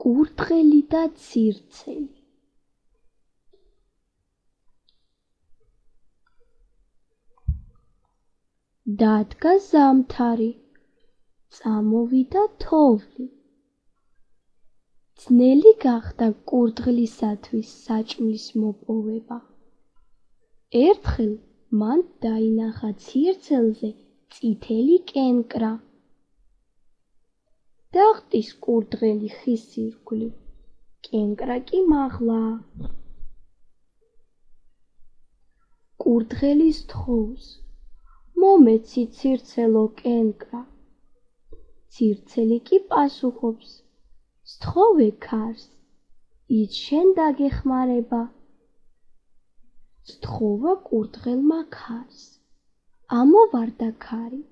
კურდღელი და ცირცელი. დადგა ზამთარი, წამოვიდა თოვლი. ძნელი გახდა კურდღლისათვის საჭმლის მოპოვება. ერთხელ მან დაინახა ცირცელზე წითელი კენკრა. დაღტის კურდღელი ხის ირგვლივ, კენკრა კი მაღლაა. კურდღელის თხოვს, მომეცი ცირცელო კენკრა. ცირცელი კი პასუხობს, სთხოვე ქარს, იც შენ დაგეხმარება. სთხოვა კურდღელმა ქარს, ამოვარდა ქარი,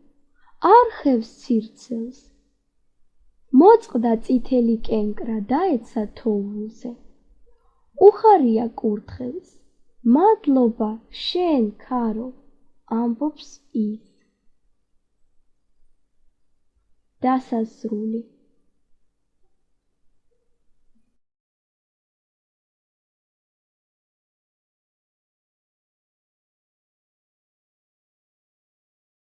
არ ხევს ცირცელს. მოწყდა წითელი კენკრა დაეცა თოვლზე. უხარია კურდღელს, მადლობა შენ ქარო, ამბობს ის. დასასრული.